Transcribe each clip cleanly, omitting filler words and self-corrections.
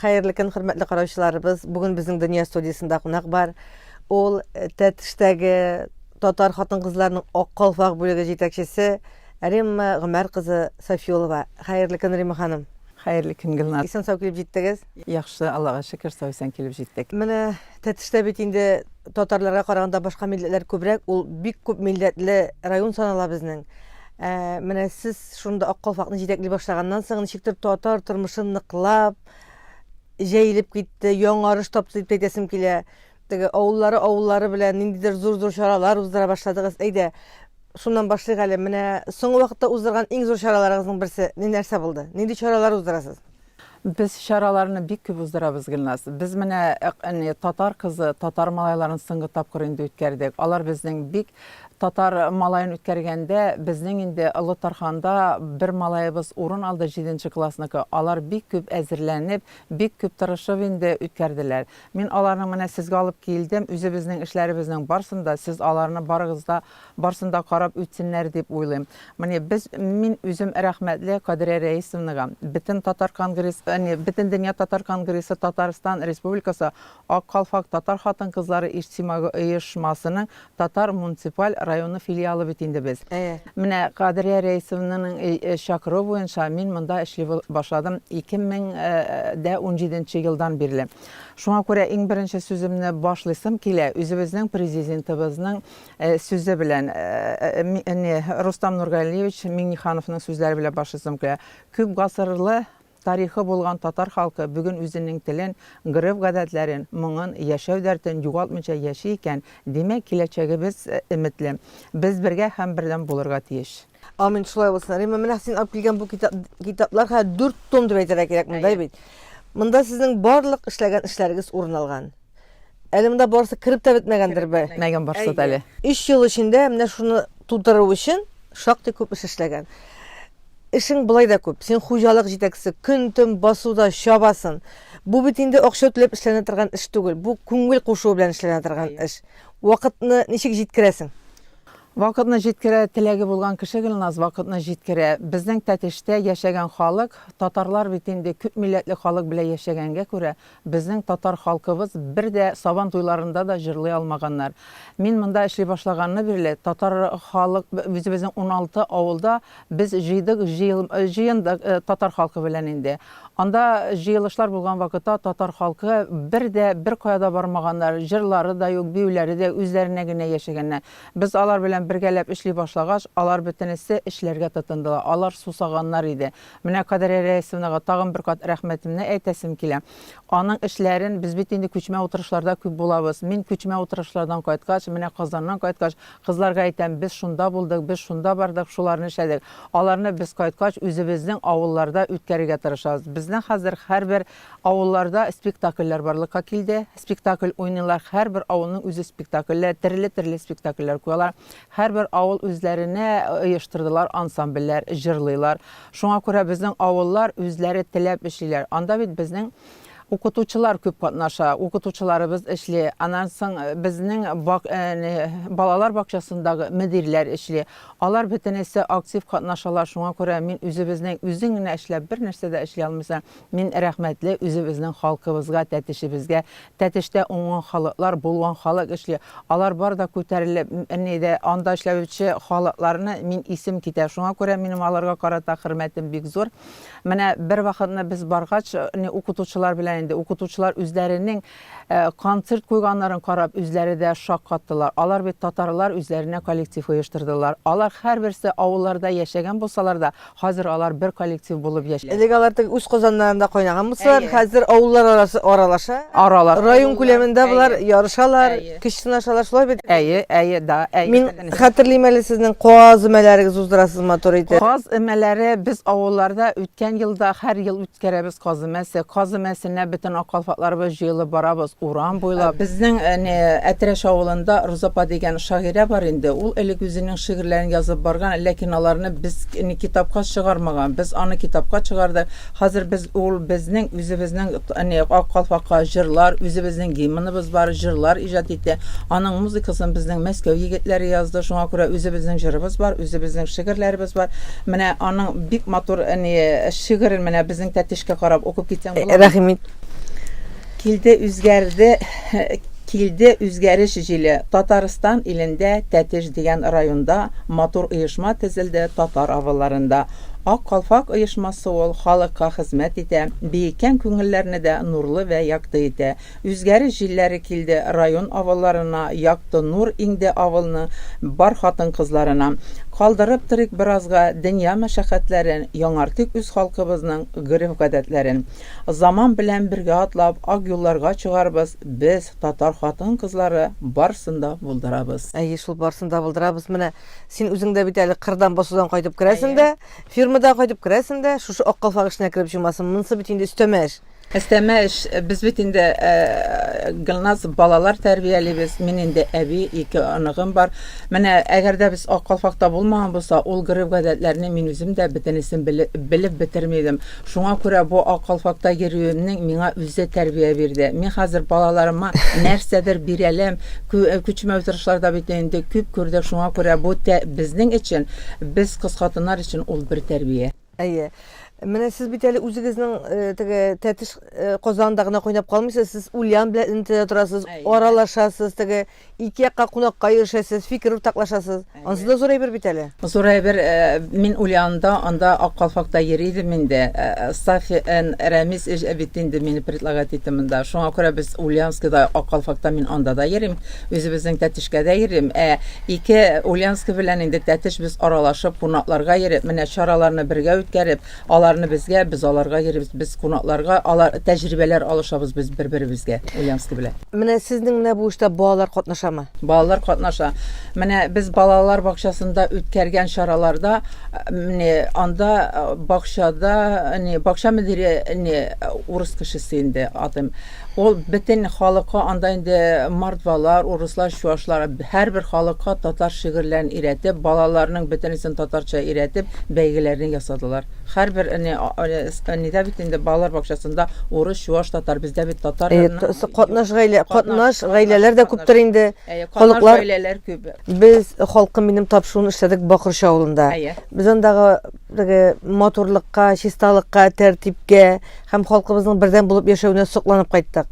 Hayırlı gün, hürmetli kardeşlerimiz. Bugün bizim Dünya Stüdyosu'nda konak var. Ol Tətişdəgi Tatar xатын kızlarının Akkалfaq bölüge yetekçisi Римма Гомәр kızı Safiyolova. Hayırlı gün Римма hanım. Hayırlı gün Gülnaz. İsen sağ kelip jittiniz. Yaxşı, Allah'a şükür sağ kelip jittik. Mene Tətişdə bitinde Tatarlara karaganda başka milletler köprek. Ol bik köp milletli rayon sanala bizning. Mene siz şunda Akkалfaqны jetekli başlagandan soň nişikdir Tatar turmuşyn nyklap jeyilip gitdi, yoňarış toplayıp dedesim kile. Oğulları bilen nindidir zor şaralar uzdura başladığınız. Eyde, şundan başlayık әле. Mene soňky wagtda uzdurgan iň zor şaralaryňyň birisi ne nerse boldy? Nindi şaralar uzdurasız? Biz şaralarını bik köp uzdurabız Gülnaz. Biz mene Tatar kızı, Tatar malaylaryny syňgy tapkır indi ütkerdik. Alar bizning bik Tatar malayын ütkergende bizning indi Ilı Tarxanda bir malayыбыз orun aldı 7-nji klassnykı. Alar bik köp äzirlenip, bik köp tırışıp indi ütkerdiler. Min alarny mene sizge alıp geldim. Üzi bizning işleribizning barsında siz alarny barıgızda barsında karap ütsinler dep oylaym. Min üzüm rahmetli Kadriye Reisovnaga bütün Tatar Kongress, bütün Dünya Tatar Kongresi Tataristan Respublikası Akkалfaq Tatar Xатын Kızları Uyuşmasynyň Tatar munisipal rayonu filialı bitinde biz. Mine Kadriye Reisovnanyň şakyry boýunça min munda işli başladım 2017-nji ýyldan birli. Şoňa görä iň birinji sözümni başlasam kile özübizning prezidentimiziň sözü bilen Rustam Nurgaliyevich Minnihanowyň sözleri bilen başlasam kile köp gasyrly tarihi bolgan Tatar halkı bugün özünün tilin, gırıv gadetlerin, muňun yaşaw dertin ýogaltmynça ýaşy eken, demek kileçegimiz ümitli. Biz birge hem birden bulurga tiýiş. Amin, şulay bolsun. Rimma, men sen alıp kelgen bu kitaplar 4 tom dep aýtara gerek munday bit. Munda sizin barlyk işlegen işleriňiz orun algan. Elimde barsa kirip de bitmegendir be. Nägen barsa däli. 3 ýyl içinde mene şunu tuturyp üçin şakty köp iş işlegen. İşin bulay da köp. Sen hujalyk jetekçisi, gün-tün basuda şabasın. Bu bitinde okşa ötülep işlene turgan iş tugul. Bu köngül goşuw bilen işlene turgan iş. Wagtny nişik jetkiresin? Wagtny jetkire tilegi bolgan kişi Gülnaz wagtny jetkire. Bizning Tətişde ýaşagan halyk Tatarlar bitinde köp milletli halyk bilen ýaşaganga görä bizning Tatar halkybız bir de saban toýlarında da jırlay almaganlar. Min munda işli başlaganyny birle Tatar halyk bizning 16 awulda biz jyýyndyk Tatar halky bilen indi. Anda jyýylışlar bolgan wagtda Tatar halky bir koýada barmaganlar, jırlary da ýok, büýleri de özlerine gine ýaşaganlar. Biz alar bilen birgelep işli başlagaç, alar bitinisi işlerge tutundular. Alar susaganlar idi. Mine Kadriye Reisovnaga tagın bir kat rahmetimni äýtesim kile. Anyň işlerin biz bitinde küçme oturuşlarda köp bolabız. Min küçme oturuşlardan gaýtgaç, mine Kazandan gaýtgaç, kızlarga aýtam biz şunda buldyk, biz şunda bardyk, şularny işledik. Alarny biz gaýtgaç özübizning awullarda ütkerige tyrşabys. Bizden hazır her bir awullarda spektakller barlykka kildi. Spektakl oýnaylar, her bir awulnyň özü spektakller, tirli spektakller koýarlar. Her bir awul özlerine ýyştyrdylar, ansambller, jırlylar. Şoňa görä bizning awullar özleri tilep işliler. Anda bizning okutuçular köp gatnaşa, okutuçularybız işli, anan soň bizning balalar bakçasındaky müdirler işli. Alar bitinesi aktiv gatnaşalar. Şoňa görä min özübizning özüňne işlep bir nersede işli almysan, min rahmetli özübizning halkybızga, Tətişibizge, Tətişde oňan halyklar, bolgan halyk işli. Alar bar da köterilip, anda işlewçi halyklaryny min isim kiter. Şoňa görä minim alarga karata hürmetim bik zor. Mene bir wagtda biz bargaç okutuçular bilen okutuçular özlerinin konsert koyganlaryny karap özleri de şak kattılar. Alar bit Tatarlar özlerine kolektiv ýyştyrdylar. Alar her birisi awullarda ýaşagan bolsalar da hazır alar bir kolektiv bolup ýaşaýar. Elegalarda üç kozanlarında koynagan bolsalar, hazır awullar aralaşa. Rayon kuleminde bular yarışalar, kişinaşalar şolay bit. Min hatırlayym äle sizning qoğaz ümeleriňiz uzdurasızmy torýdy? Qoğaz ümeleri biz awullarda ötken ýylda her ýyl ütkerebis qoğaz ümesi. Qoğaz ümesine bütün Akkалfaqlarybız ýyly barabız uran boýlap. Bizning Ätreş awulunda Ruzapa degen şahyra bar indi. Ol elik özüniň şigirlerini ýazyp bargan, lekin alarny biz kitapga çygarmagan. Biz any kitapga çygardyk. Hazır biz ol bizning özübizning Akkалfaqqa jyrlar, özübizning gimnimiz bar, jyrlar ijat etdi. Anyň muzikasyny bizning Meskew ýigitleri ýazdy. Şoňa görä özübizning jyrybız bar, özübizning şigirlerimiz bar. Mene anyň bik motor şigir mene bizning Tətişke karap okup gitsem bolar. Rahimit. Kilde üzgəriş jili Tataristan ilində Tətiş degan rayonda motor uyushma tizildi Tatar avıllarında. Ak Qalfaq uyushması ol xalqqa xizmət etə, beyikən көңілләрне дә nurlu və yaktı etə. Üzgəriş jilləri kildi rayon avıllarına, yaktı nur indi avılını bar xатын kızlarına. Kaldırıp tırık birazga dünya məşəqqətlərin, yanartık üz xalqımızның qırıf qədətlərin. Zaman bilən birgə atlab, aq yollarga çıgarbız, biz Tatar xатын kızları barsında buldarabız. Әйе, шул барсын да булдырабыз. Менә син үзең дә бит әле кырдан басудан кайтып керәсең дә, фирмада кайтып керәсең дә, шушы ак калфак эшенә кереп җумасың. Монысы бит инде өстәмә эш. Әстәмә эш, biz bit indi Gülnaz balalar tərbiyəliyik. Min indi əbi, 2 anığım var. Mənə əgər də biz Aq Qalfaqda bulmağan bolsa, ol qırıb qədətlərini min üzüm də bitənisin bilib bitirmədim. Şuna görə bu Aq Qalfaqda yeriyimnin mənə üzə tərbiyə verdi. Mən hazır balalarıma nərsədir birələm, küçmə ötürüşlərdə bit indi küp gördük. Şuna görə bu bizning üçün, biz qız xatınlar üçün ol bir tərbiyə. Әйе. Менә сез бит әле үзегезнең теге Тәтиш Казанда гына кайнап калмыйсыз, сез Ульян белән интә торасыз, аралашасыз, теге ике якка кунакка йөршәсез, фикер уртаклашасыз. Ансы да зурай бер бит әле. Зурай бер, мин Ульянда, анда Ак Қалфақта йөридем инде. Сафи Рәмис бит инде мине предлагать итте монда. Шуңа күрә без Ульянскида, Ак Қалфақта мин анда да йөрим, үзебезнең Тәтишкә дә йөрим. Ике Ульянски белән инде Тәтиш без аралашып, кунакларга йөреп, менә чараларны бергә үткәреп, аларны безгә, без аларга йөрибез, без кунакларга, алар тәҗрибәләр алышабыз biz bir-biribizгә Ульянски белән. Менә сезнең менә бу эштә балалар катнашамы? Балалар катнаша. Менә без балалар бакчасында үткәргән чараларда, менә анда бакчада, бакча мөдире, урыс кешесе инде атым. Ул бөтен халыкка анда инде мордвалар, уруслар, чуашлар, һәр бер халыкка татар шигырьләрен өйрәтеп, балаларның бөтенесен татарча өйрәтеп, бәйгеләрне ясадылар. Һәр бер нидә бит инде балалар бакчасында урыс, чуаш, татар, бездә бит татар. Катнаш гаиләләр дә күптер инде. Халыклар гаиләләр күп. Без халкым минем тапшыруын эшләдек Бакырчы авылында. Без андагы моторлыкка, чисталыкка, тәртипкә һәм халкыбызның бердәм булып яшәүенә сокланып кайттык.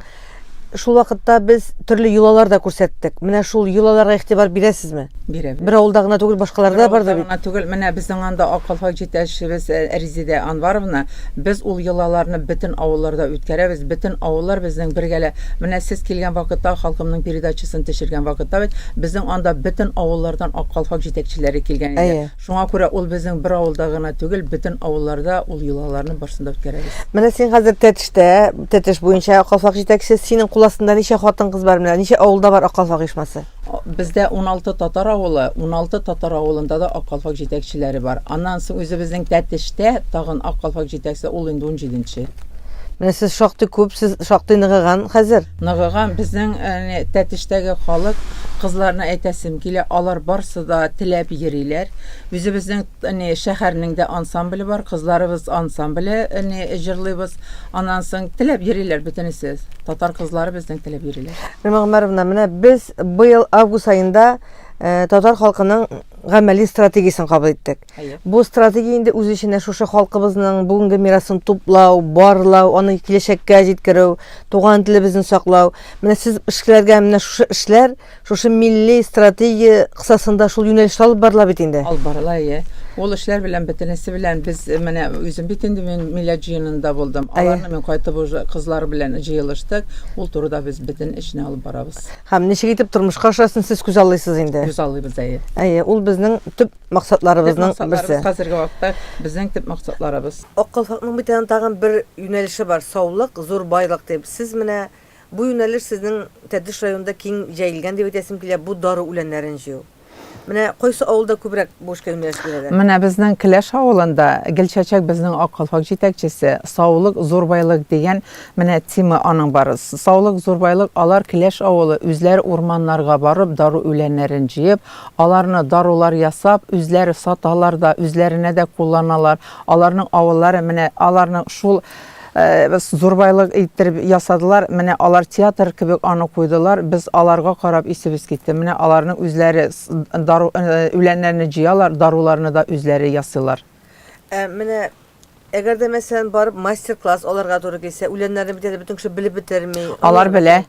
Шул вакытта без төрле юлалар да күрсәттек. Менә шул юлаларга игътибар бирәсезме? Бирәбез. Бер авылда гына түгел, башкаларда бар да бит. Түгел, менә безнең анда Ак Қалфак җитәкчебез Резидә Анваровна, без ул юлаларны бөтен авылларда үткәрәбез. Бөтен авыллар безнең бергәлә. Менә сез килгән вакытта халкымның передачасын төшергән вакытта бит безнең анда бөтен авыллардан Ак Қалфак җитәкчеләре килгән иде. Шуңа күрә ул безнең бер авылда гына түгел, бөтен авылларда ул юлаларны барсында үткәрәбез. Менә син хәзер Тәтиш буенча Ак Қалфак җитәкчесе, синең астында ничә хатын кыз бар менә, ничә авылда бар Ак Қалфак оешмасы? Бездә 16 татар авылы, 16 татар авылында да Ак Қалфак җитәкчеләре бар. Аннан соң үзебезнең Тәтештә тагын Ак Қалфак җитәкчесе ул инде 17-нче. Менә сез шактый күп, сез шактый ныгыган хәзер. Ныгыган безнең Тәтештәге халык кызларны әйтәсем килә, алар барсы да теләп йөриләр. Үзебезнең шәһәрнең дә ансамбле бар, кызларыбыз ансамбле җырлыйбыз. Аннан соң теләп йөриләр бөтенесе. Татар кызлары безнең теләп йөриләр. Мәгъмәровна, менә без быел август айында татар халкының гамәли стратегиясын кабул иттек. Бу стратегия инде үз иченә шушы халкыбызның бүгенге мирасын туплау, барлау, аны киләчәккә җиткерү, туган телебезне саклау. Менә сез эшләргә менә шушы эшләр, шушы милли стратегия кысасында шул юнәлештә алып барыла бит инде. Алып барыла, Ул эшләр белән бөтенесе белән без менә үзем бит инде мен милләт җыенында булдым. Аларны мен кайтып уже кызлар белән җыелыштык. Ул турыда без бөтен эшне алып барабыз. Һәм ничек итеп тормышка ашасын сез күз аллыйсыз инде. Күз аллыйбыз, ул безнең төп максатларыбызның берсе. Хәзерге вакытта безнең төп максатларыбыз. Ак Қалфакның бит тагын бер юнәлеше бар, саулык, зур байлык дип. Сез менә бу юнәлеш сезнең Тәтеш районында киң җәелгән дип әйтәсем килә, бу дары үләннәрен җыю. Менә кайсы авылда күбрәк бу эшкә юнәлеш бирәләр? Менә безнең Келәш авылында Гөлчәчәк безнең Ак Қалфак җитәкчесе, саулык, зур байлык дигән менә тема аның бары. Саулык, зур байлык, алар Келәш авылы үзләр урманнарга барып, дару үләннәрен җыеп, аларны дарулар ясап, үзләре саталар да, үзләренә дә кулланалар. Аларның авыллары менә аларның шул зур байлык иттереп ясадылар. Менә алар театр кебек аны куйдылар. Без аларга карап исебез китте. Менә аларның үзләре үләннәрне җыялар, даруларны да үзләре ясыйлар. Менә Әгәр дә мәсәлән барып мастер-класс аларга туры килсә, үләннәрне бит бүтән кеше белеп бетерми. Алар белә.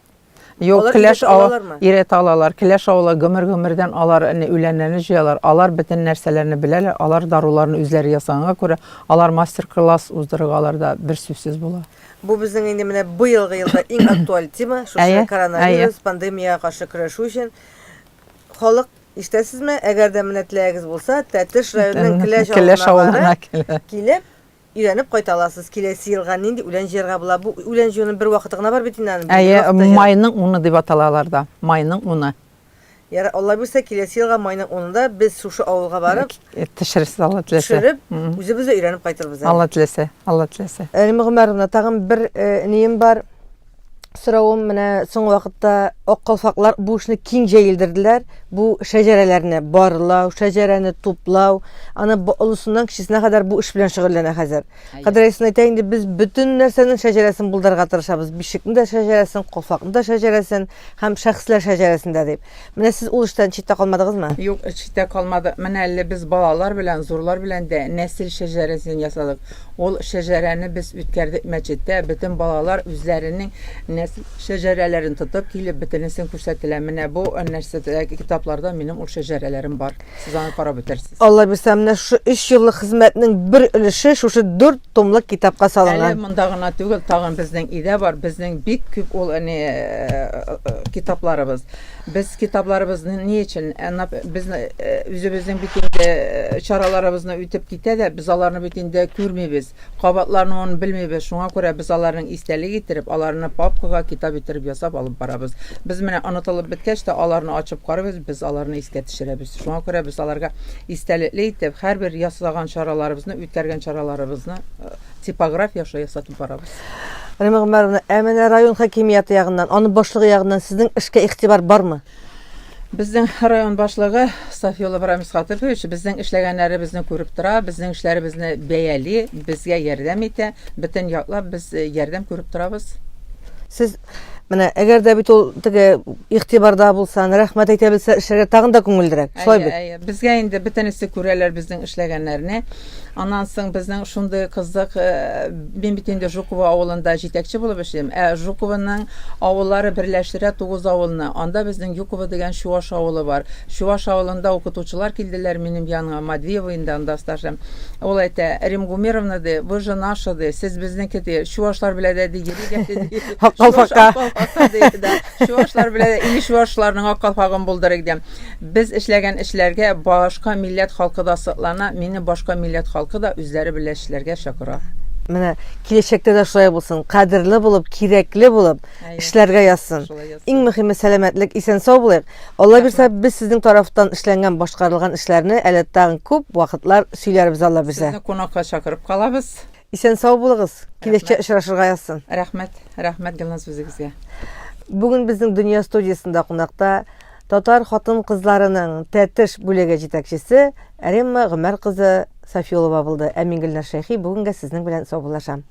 Юк, Алар Келәш өйрәтә алалармы? өйрәтә алалар. Келәш авылы гөмер-гөмердән алар үләннәрне җыялар. Алар бөтен нәрсәләрне беләләр. Алар даруларны үзләре ясаганга күрә, алар мастер-класс уздыргаларда бер сүзсез була. Бу безнең инде менә быелгы елда иң актуаль тема, шушы Әйе, коронавирус, пандемияга каршы көрәшү өчен. Халык, ишетәсезме, әгәр дә менә теләгегез булса, Тәтеш районының Келәш авылына килеп, өйрәнеп кайта аласыз. Киләсе елга нинди үлән җыярга була? Бу үлән җыюның бер вакыты гына бар бит инде. Әйе, майның уны дип аталалар да. Майның уны. Яра, Алла бирсә, киләсе елга майның 10-ында без шушы авылга барып, Тешерсез Алла теләсә. төшереп, үзебез дә өйрәнеп кайтырбыз. Алла теләсә, Алла теләсә. Әлим Гомәровна, тагын бер нием бар. Соравым менә соң вакытта ак калфаклар бу эшне киң җәелдерделәр. Бу шәҗәрәләрне барлау, шәҗәрәне туплау, аны олысыннан кичесенә кадәр бу эш белән шөгыльләнә хәзер. Кадәресен әйтә инде, без бөтен нәрсәнең шәҗәрәсен булдырырга тырышабыз. Бишекнең дә шәҗәрәсен, калфакның да шәҗәрәсен һәм шәхесләр шәҗәрәсен дә дип. Менә сез ул эштән читтә калмадыгызмы? Юк, читтә калмады. Менә әле без балалар белән, зурлар белән дә нәсел шәҗәрәсен ясадык. Ул шәҗәрәне без үткәрдек мәчеттә. Бөтен балалар үзләренең нәсел шәҗәрәләрен тотып килеп бөтенесен күрсәтелә. Менә бу нәрсәдәге китапларда минем ул шәҗәрәләрем бар. Сез аны карап үтерсез. Алла бирсә, менә шу 3 еллык хезмәтнең бер өлеше шушы 4 томлык китапка Әле салынган. монда гына түгел, тагын безнең өйдә бар. Безнең бик күп ул китапларыбыз. Без китапларыбызны ни өчен? Без үзебезнең бит инде чараларыбызны үтеп китә дә, без аларны бит инде күрмибез. Кабатларны оны белмибез. Шуңа күрә без аларның истәлек итеп, аларны папкага китап итеп ясап алып барабыз. Без менә онытылып беткәч тә аларны ачып карыйбыз, без аларны искә төшерәбез. Шуңа күрә без аларга истәлекле итеп һәрбер ясаган чараларыбызны, үткәргән чараларыбызны типография ясатып барабыз. Әлим Гомәровна, менә район хакимияты ягыннан, аны башлыгы ягыннан сезнең эшкә игътибар бармы? Безнең район башлыгы Сафиулла Ибраһим Исхатович безнең эшләгәннәребезне күреп тора, безнең эшләребезне бәяли, безгә ярдәм итә, бөтен яклап без ярдәм күреп торабыз. Сез менә әгәр дә бит ул теге игътибарда булсан, рәхмәт әйтә белсә, эшләргә тагын да күңеллерәк. Шулай бит. Безгә инде бөтенесе күрәләр безнең эшләгәннәрне. Аннан соң безнең шундый кызык, мин бит инде Жукова авылында җитәкче булып эшлим. Жукованың авыллары берләштерә 9 авылны. Анда безнең Юкова дигән Чуваш авылы бар. Чуваш авылында укытучылар килделәр минем яныма, Мадвеева инде анда стажем. Ул әйтә, Рим Гумеровна ди, вы же наша ди, сез безнеке ди, Чувашлар белән дә йөригә ди. Чувашлар белән дә, Чувашларның ак калфагын булдырык дим. Без эшләгән эшләргә башка милләт халкы да соклана, мине башка милләт халкы да үзләре белән эшләргә чакыра. Менә киләчәктә дә шулай булсын, кадерле булып, кирәкле булып, эшләргә язсын. Иң мөһиме сәламәтлек, исән-сау булыйк. Алла бирсә, без сезнең тарафтан эшләнгән, башкарылган эшләрне әле тагын күп вакытлар сөйләрбез, Алла бирсә. Сезне кунакка чакырып калабыз. Исән-сау булыгыз. Киләчәккә очрашырга язсын. Рәхмәт, рәхмәт Гөлназ үзегезгә. Бүген безнең Дөнья студиясында кунакта татар хатын-кызларының Тәтеш бүлеге җитәкчесе Римма Гомәр кызы Сафиулова булды. Ә мин Гөлнар Шәйхи бүгенгә сезнең белән саубуллашам.